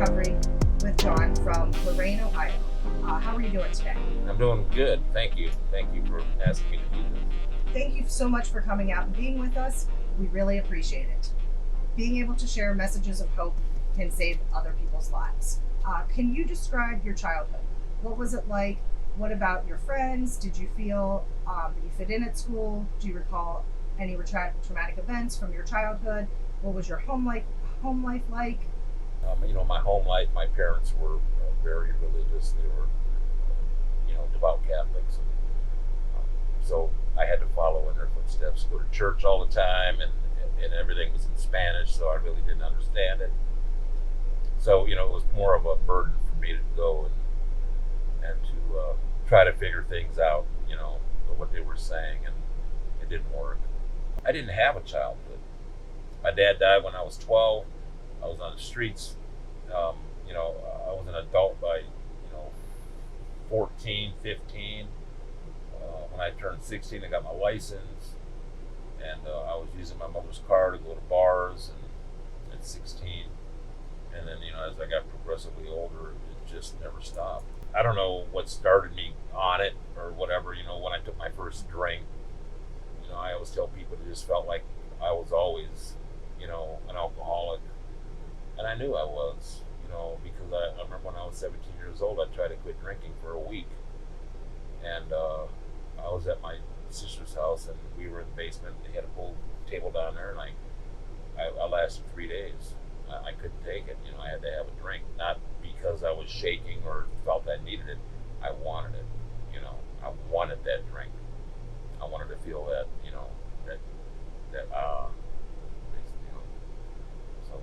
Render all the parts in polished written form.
Recovery with John from Lorain, Ohio. How are you doing today? I'm doing good. Thank you. Thank you for asking me to do this. Thank you so much for coming out and being with us. We really appreciate it. Being able to share messages of hope can save other people's lives. Can you describe your childhood? What was it like? What about your friends? Did you feel that you fit in at school? Do you recall any traumatic events from your childhood? What was your home life like? My home life, my parents were very religious. They were, devout Catholics. So I had to follow in their footsteps, go to church all the time, and everything was in Spanish, so I really didn't understand it. So, it was more of a burden for me to go and to try to figure things out, what they were saying, and it didn't work. I didn't have a childhood. My dad died when I was 12. I was on the streets. I was an adult by, 14, 15. When I turned 16, I got my license, and I was using my mother's car to go to bars and at 16. And then, as I got progressively older, it just never stopped. I don't know what started me on it or whatever. When I took my first drink, I always tell people it just felt like I was always, an alcoholic. And I knew I was, because I remember when I was 17 years old, I tried to quit drinking for a week. And I was at my sister's house, and we were in the basement. They had a pool table down there, and I lasted 3 days. I couldn't take it. I had to have a drink, not because I was shaking or felt I needed it. I wanted it. I wanted that drink. I wanted to feel that, so.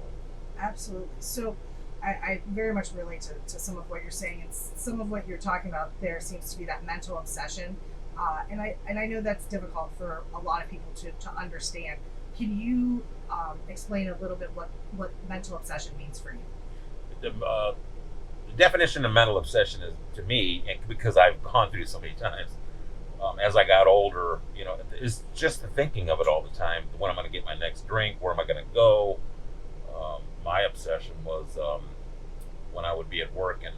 Absolutely. So I very much relate to some of what you're saying, and some of what you're talking about there seems to be that mental obsession. And I know that's difficult for a lot of people to understand. Can you explain a little bit what mental obsession means for you? The definition of mental obsession is, to me, and because I've gone through so many times, as I got older, is just the thinking of it all the time. When I'm going to get my next drink, where am I going to go? My obsession was when I would be at work and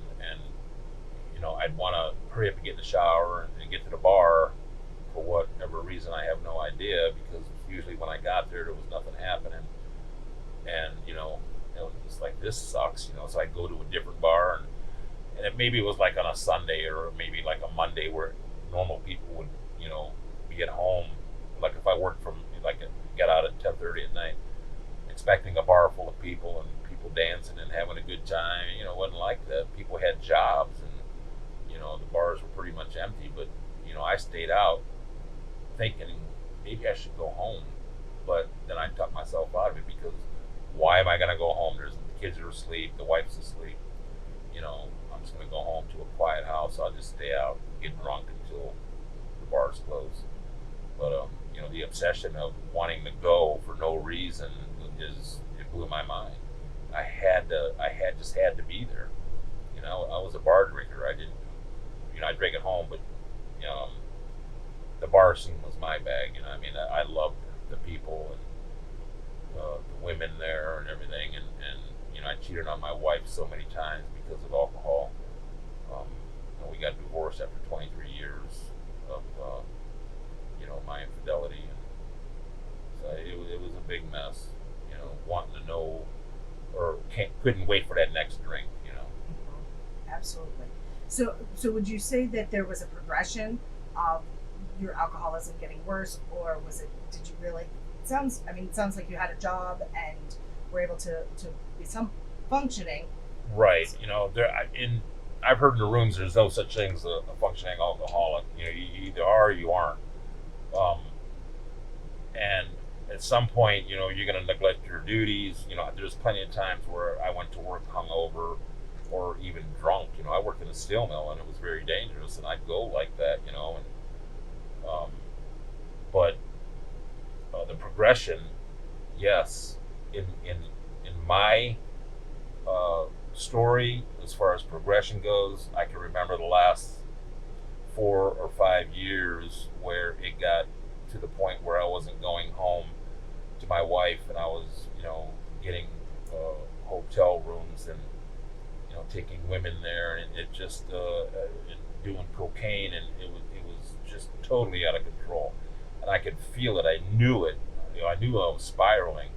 I'd want to hurry up and get in the shower and get to the bar for whatever reason. I have no idea, because usually when I got there was nothing happening. And, it was just like, this sucks, so I'd go to a different bar, and maybe it was like on a Sunday or maybe like a Monday where normal people would, be at home. Like if I worked from, get out at 10:30 at night, expecting a bar full of people and people dancing and having a good time. It wasn't like that. People had jobs, and the bars were pretty much empty. But I stayed out thinking maybe I should go home, but then I took myself out of it, because why am I going to go home? The kids are asleep, the wife's asleep. I'm just going to go home to a quiet house. I'll just stay out and get drunk until the bars close. But the obsession of wanting to go for no reason it blew my mind. I just had to be there. I was a bar drinker. I didn't, I drank at home, but the bar scene was my bag. I loved the people and the women there and everything, and I cheated on my wife so many times because of alcohol. We got divorced after 23 years of my infidelity, and so it was a big mess. Wanting to know, or couldn't wait for that next drink. Absolutely. So would you say that there was a progression of your alcoholism getting worse, or was it? Did you really? It sounds like you had a job and were able to be some functioning. Right. I've heard in the rooms there's no such thing as a functioning alcoholic. You either are or you aren't. And at some point, you're going to neglect your duties. There's plenty of times where I went to work hungover or even drunk. I worked in a steel mill, and it was very dangerous, and I'd go like that, but the progression, yes, in my story, as far as progression goes, I can remember the last 4 or 5 years where it got to the point where I wasn't going home to my wife, and I was, getting hotel rooms and taking women there, and it just and doing cocaine, and it was just totally out of control, and I could feel it. I knew it. I knew I was spiraling.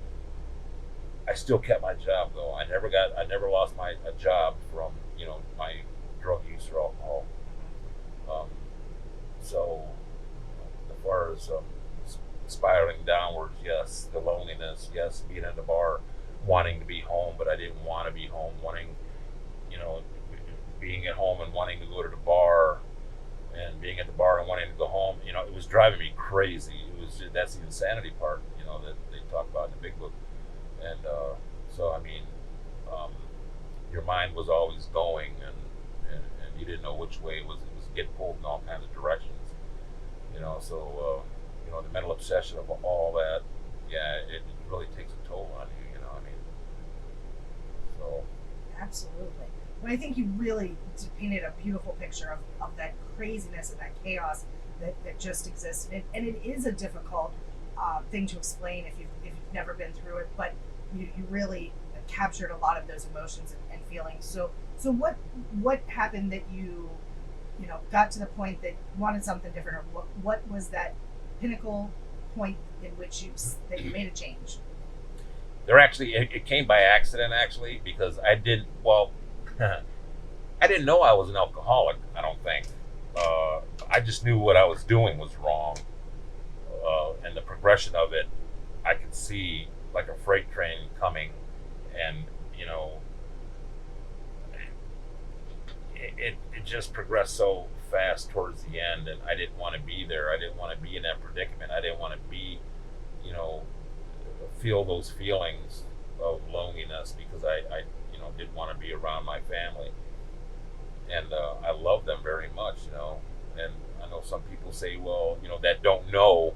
I still kept my job though. I never lost my a job from my drug use or alcohol. Um, so as far as spiraling downwards, yes, the loneliness, yes, being at the bar, wanting to be home, but I didn't want to be home, wanting, you know, being at home and wanting to go to the bar, and being at the bar and wanting to go home. It was driving me crazy. That's the insanity part, that they talk about in the big book. And so, I mean, your mind was always going, and you didn't know which way it was getting pulled in all kinds of directions. So the mental obsession of all that, yeah, it really takes a toll on you. I mean, so. Absolutely. But I think you really painted a beautiful picture of that craziness and that chaos that just exists. And it is a difficult thing to explain if you've never been through it, but you really captured a lot of those emotions and feelings. So what happened that you got to the point that you wanted something different, or what was that pinnacle point in which that you made a change? It came by accident, actually, because I didn't know I was an alcoholic. I don't think. I just knew what I was doing was wrong, and the progression of it, I could see like a freight train coming, and it just progressed so fast towards the end, and I didn't want to be there. I didn't want to be in that predicament. I didn't want to be, feel those feelings of loneliness, because I didn't want to be around my family, and I love them very much, and I know some people say, well, that don't know,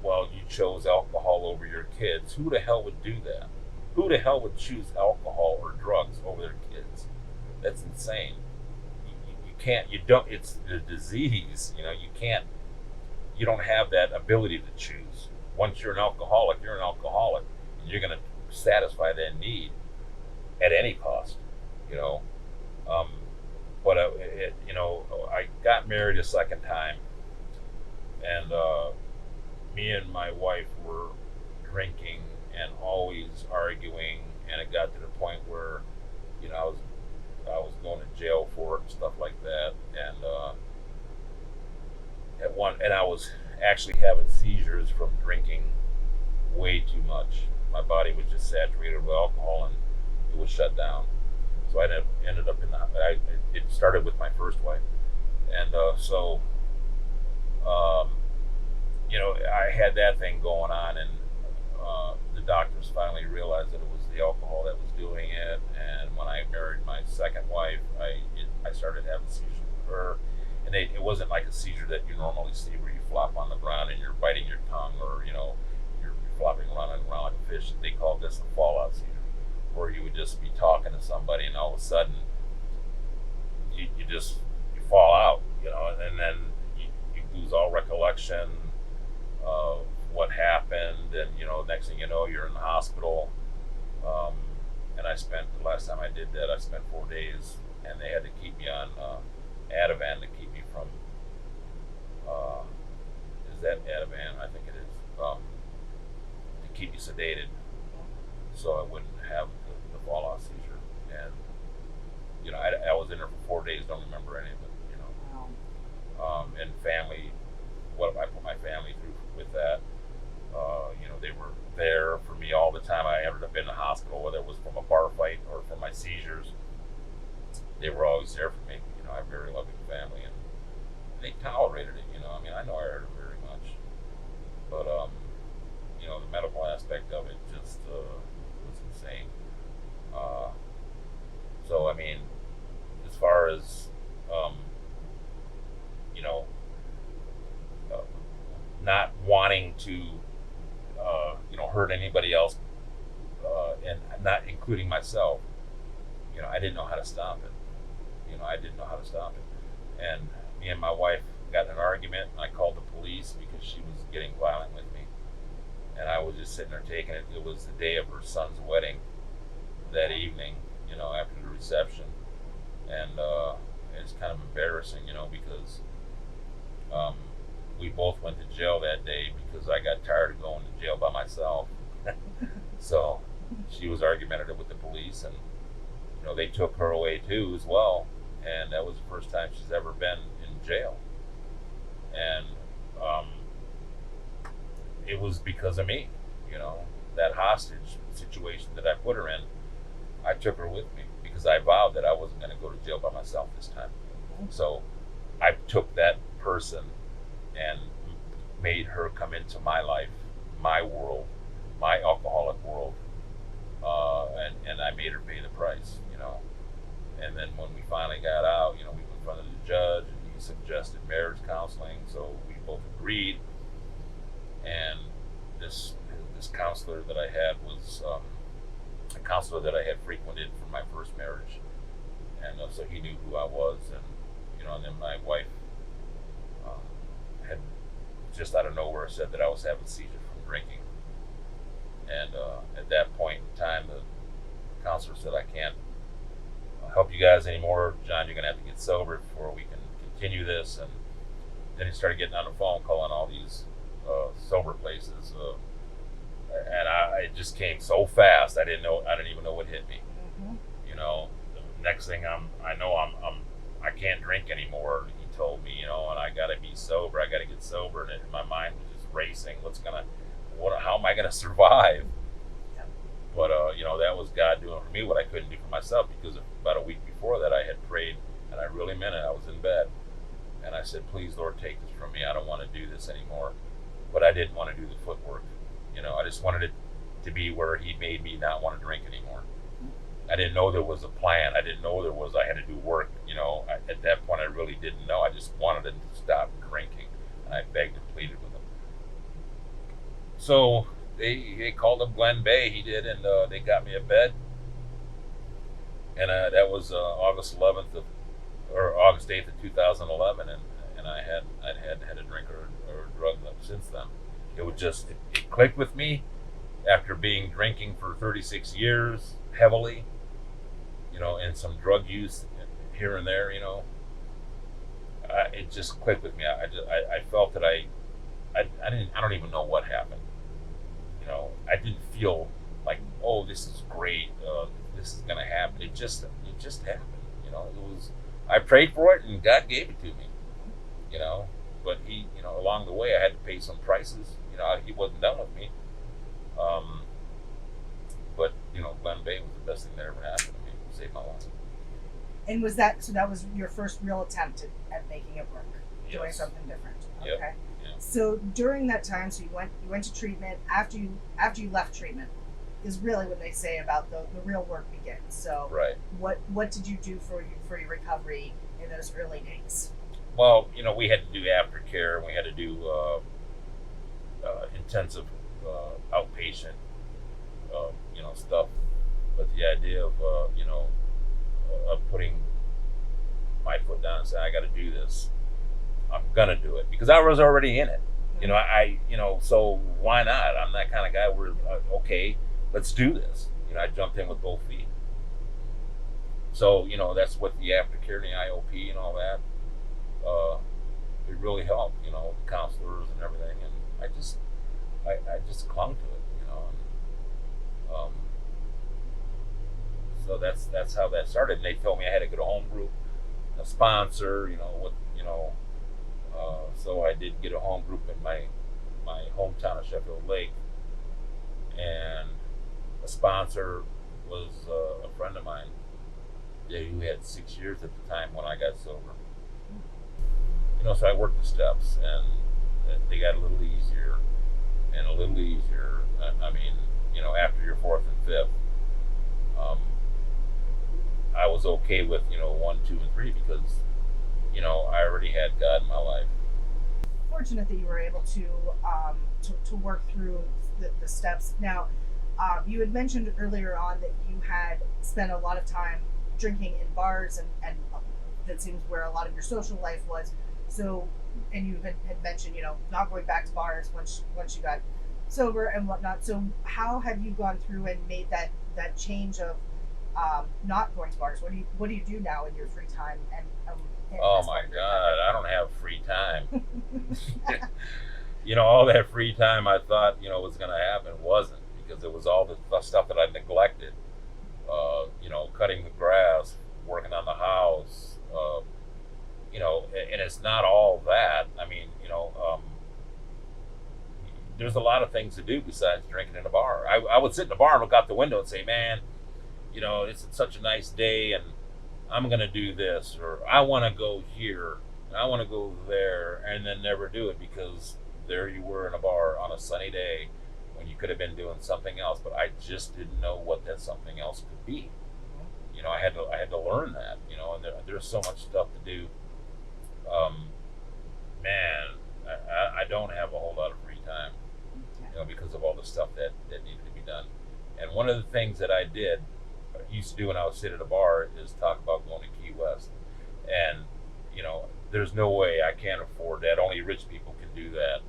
well, you chose alcohol over your kids. Who the hell would do that? Who the hell would choose alcohol or drugs over their kids? That's insane. You can't, it's the disease, you don't have that ability to choose. Once you're an alcoholic, you're an alcoholic, and you're going to satisfy that need at any cost, but I got married a second time, and me and my wife were drinking and always arguing, and it got to the point where, I was going to jail for it and stuff like that, and I was actually having seizures from drinking way too much. My body was just saturated with alcohol, and it was shut down. So I ended up it started with my first wife, and I had that thing going on, and the doctors finally realized that it was the alcohol that was doing it. And when I married my second wife, I started having seizures with her, and it wasn't like a seizure that you normally see, where you flop on the ground and you're biting your tongue, or you're flopping around like a fish. They called this a fallout seizure, where you would just be talking to somebody, and all of a sudden you fall out, and then you lose all recollection of what happened, and next thing you know, you're in the hospital. And the last time I did that, I spent 4 days, and they had to keep me on Ativan to keep me from is that Ativan? I think it is, to keep me sedated, so I wouldn't have the fallout seizure. And I was in there for 4 days, don't remember any of it. And family, what I put my family through with that. They were there for me all the time. I ended up in the hospital, whether it was from a bar fight or from my seizures. They were always there for me. I have a very loving family, and they tolerated it. I know I hurt them very much, but the medical aspect of it just was insane. So I mean, as far as not wanting to hurt anybody else, and not including myself, I didn't know how to stop it. I didn't know how to stop it. And me and my wife got in an argument, and I called the police because she was getting violent with me. And I was just sitting there taking it. It was the day of her son's wedding that evening, after the reception, and it's kind of embarrassing, because um, we both went to jail that day because I got tired of going to jail by myself. So she was argumentative with the police, and they took her away too as well, and that was the first time she's ever been in jail, and it was because of me, that hostage situation that I put her in. I took her with me because I vowed that I wasn't going to go to jail by myself this time. So I took that person and made her come into my life, my world, my alcoholic world, and I made her pay the price, And then when we finally got out, we went in front of the judge, and he suggested marriage counseling, so we both agreed. And this counselor that I had was a counselor that I had frequented from my first marriage, and so he knew who I was, and and then my wife had just out of nowhere said that I was having seizures from drinking, and at that point in time, the counselor said, "I can't help you guys anymore, John. You're gonna have to get sober before we can continue this." And then he started getting on the phone, calling all these sober places, and it just came so fast. I didn't even know what hit me. Mm-hmm. The next thing I can't drink anymore. He told me, and I gotta be sober. I gotta get sober, and my mind was just racing. How am I gonna survive? Yep. But that was God doing for me what I couldn't do for myself, because about a week before that I had prayed, and I really meant it. I was in bed, and I said, "Please, Lord, take this from me. I don't want to do this anymore." But I didn't want to do the footwork. I just wanted it to be where He made me not want to drink anymore. I didn't know there was a plan. I didn't know I had to do work. At that point, I really didn't know. I just wanted him to stop drinking, and I begged and pleaded with him. So they called up Glen Bay. He did, and they got me a bed. And that was August 11th or August 8th of 2011, and I hadn't had a drink or a drug since then. It clicked with me after being drinking for 36 years heavily, and some drug use here and there, it just clicked with me. I felt that I don't even know what happened. I didn't feel like, oh, this is great, this is gonna happen. It just happened. I prayed for it, and God gave it to me. But He, along the way, I had to pay some prices. He wasn't done with me. But Glen Bay was the best thing that ever happened to me. It saved my life. And that was your first real attempt at making it work, doing Yes. something different. Yep. Okay. Yeah. So during that time, so you went to treatment. After you left treatment, is really when they say about the real work begins. So Right. what did you do for your recovery in those early days? Well, we had to do aftercare, and we had to do intensive outpatient, stuff. But the idea of putting my foot down and saying, I got to do this. I'm gonna do it because I was already in it. So why not? I'm that kind of guy where okay, let's do this. I jumped in with both feet. So that's what the aftercare and the IOP and all that. It really helped. Counselors and everything, and I just clung to it. So that's how that started. And they told me I had to go to home group, a sponsor. So I did get a home group in my hometown of Sheffield Lake, and a sponsor was a friend of mine who had 6 years at the time when I got sober. So I worked the steps, and they got a little easier and a little easier. After your fourth and fifth, I was okay with 1, 2, and 3 because I already had God in my life. Fortunate that you were able to work through the steps. Now, you had mentioned earlier on that you had spent a lot of time drinking in bars, and that seems where a lot of your social life was. So, and you had mentioned, not going back to bars once you got sober and whatnot. So how have you gone through and made that change of not going to bars? What do you do now in your free time? And Oh as my part of your God, I don't have free time. All that free time I thought, was going to happen wasn't, because it was all the stuff that I neglected. Cutting the grass, working on the house, and it's not all that. There's a lot of things to do besides drinking in a bar. I would sit in a bar and look out the window and say, man, it's such a nice day, and I'm going to do this, or I want to go here, and I want to go there, and then never do it because there you were in a bar on a sunny day when you could have been doing something else, but I just didn't know what that something else could be. I had to learn that, and there's so much stuff to do. Man, I don't have a whole lot of free time, because of all the stuff that needed to be done. And one of the things that I used to do when I would sit at a bar is talk about going to Key West. And, there's no way I can't afford that. Only rich people can do that.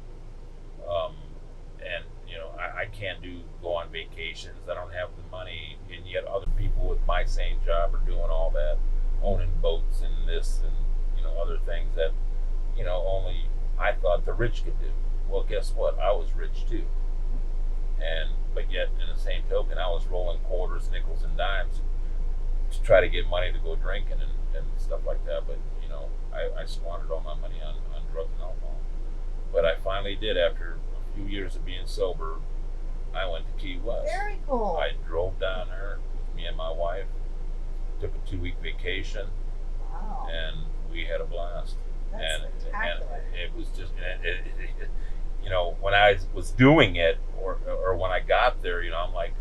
I can't go on vacations. I don't have the money. And yet other people with my same job are doing all that, owning boats and this and, other things that, only I thought the rich could do. Well, guess what? I was rich too. But yet, in the same token, I was rolling quarters, nickels, and dimes to try to get money to go drinking and stuff like that. But I squandered all my money on drugs and alcohol. But I finally did. After a few years of being sober, I went to Key West. Very cool. I drove down there with me and my wife, took a 2-week vacation, Wow. and we had a blast. That's and spectacular. it was just when I was doing it, or when I got there, I'm like,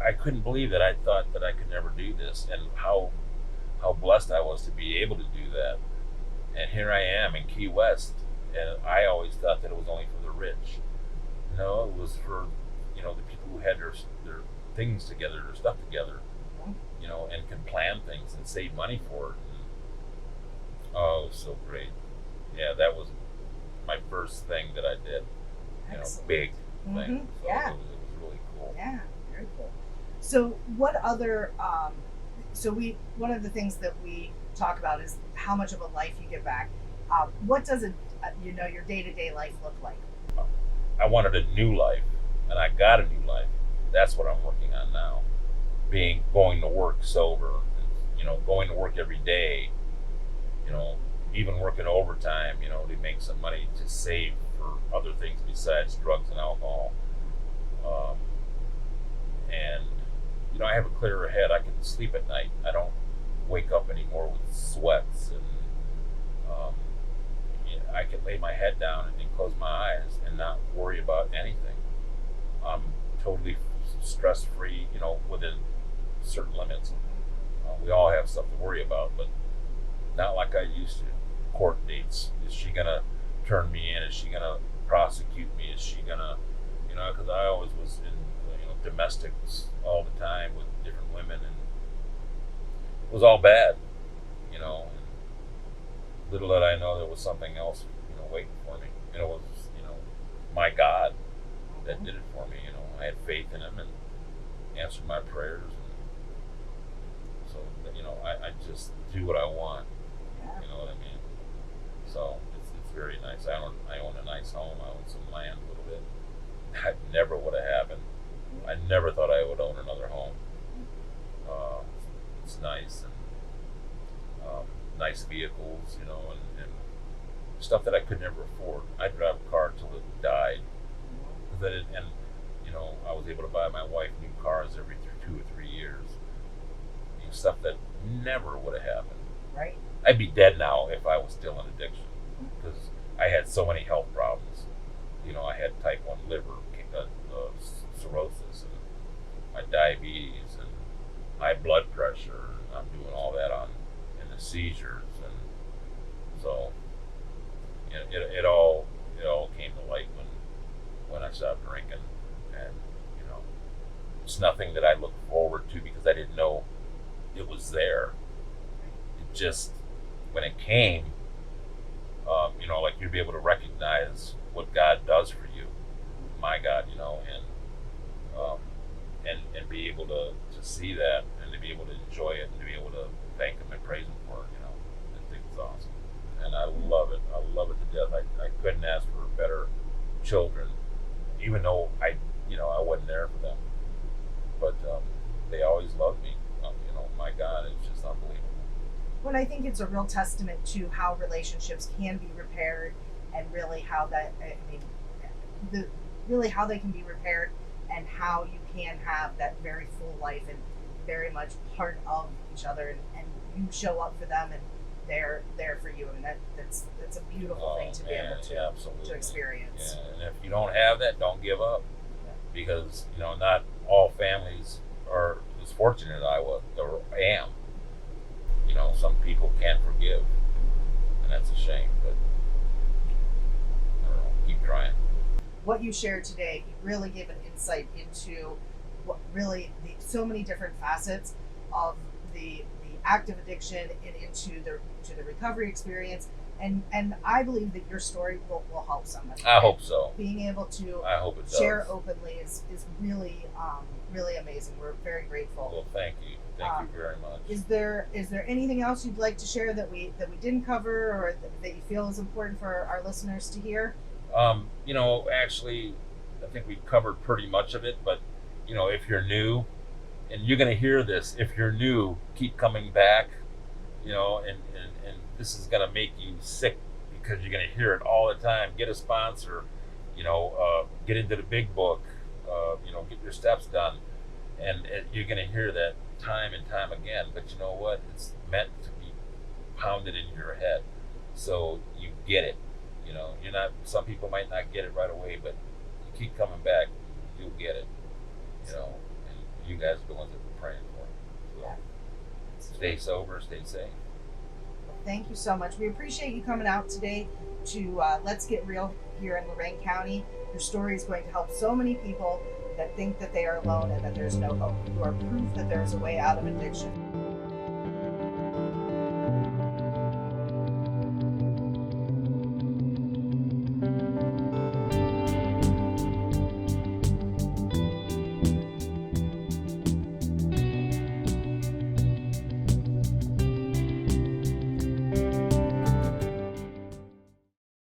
I couldn't believe that I thought that I could never do this, and how blessed I was to be able to do that. And here I am in Key West, and I always thought that it was only for the rich. No, it was for the people who had their things together, their stuff together, and can plan things and save money for it. Oh, it was so great. Yeah, that was my first thing that I did. Excellent. Big Mhm. thing. So Yeah. it was really cool. Yeah, very cool. So, what other? One of the things that we talk about is how much of a life you give back. What does your day-to-day life look like? I wanted a new life, and I got a new life. That's what I'm working on now. Going to work sober, going to work every day, even working overtime, to make some money to save for other things besides drugs and alcohol. And I have a clearer head. I can sleep at night. I don't wake up anymore with sweats, and I can lay my head down and close my eyes and not worry about anything. I'm totally stress-free, within certain limits. We all have stuff to worry about, but not like I used to. Court dates. Is she gonna turn me in? Is she gonna prosecute me? Is she gonna, because I always was in, domestics all the time with different women, and it was all bad, and little did I know there was something else, waiting for me. It was, my God that did it for me. I had faith in Him and answered my prayers. And so, I just do what I want. Yeah. You know what I mean? So it's very nice. I own a nice home. I own some land a little bit. That never would have happened. I never thought I would own another home. It's nice, and nice vehicles, and stuff that I could never afford. I drive a car till it died. I was able to buy my wife new cars every 2 or 3 years. Stuff that never would have happened. Right. I'd be dead now if I was still in addiction, because I had so many health problems. I had type 1 liver cirrhosis, and my diabetes, and high blood pressure. And I'm doing all that in the seizures, and so it all came to light when I stopped drinking, and it's nothing that I look forward to because I didn't know it was there. It just, when it came, like you'd be able to recognize what God does for you, my God, and be able to see that and to be able to enjoy it and to be able to thank them and praise them for it, I think it's awesome. And I love it. I love it to death. I couldn't ask for better children, even though I wasn't there for them. But they always loved me. My God, it's just unbelievable. Well, I think it's a real testament to how relationships can be repaired, and really how really how they can be repaired, and how you can have that very full life and very much part of each other, and you show up for them and they're there for you, and that's a beautiful thing to be able to experience. Yeah, and if you don't have that, don't give up, because not all families are as fortunate as I was or am. Some people can't forgive, and that's a shame. But I don't know, keep trying. What you shared today, you really gave an insight into what really so many different facets of the active addiction and into the recovery experience. And I believe that your story will help somebody. I hope so. Being able to I hope it does. share openly is really really amazing. We're very grateful. Well, thank you. Thank you very much. Is there anything else you'd like to share that we didn't cover, or that you feel is important for our listeners to hear? Actually, I think we've covered pretty much of it. But if you're new, and you're going to hear this, if you're new, keep coming back. And this is going to make you sick because you're going to hear it all the time. Get a sponsor. Get into the big book. Get your steps done, and you're going to hear that time and time again. But you know what? It's meant to be pounded in your head, so you get it. You're not. Some people might not get it right away, but you keep coming back, you'll get it. And you guys are the ones that we're praying for. So stay sober, stay safe. Thank you so much. We appreciate you coming out today to Let's Get Real here in Lorraine County. Your story is going to help so many people that think that they are alone and that there's no hope. You are proof that there is a way out of addiction.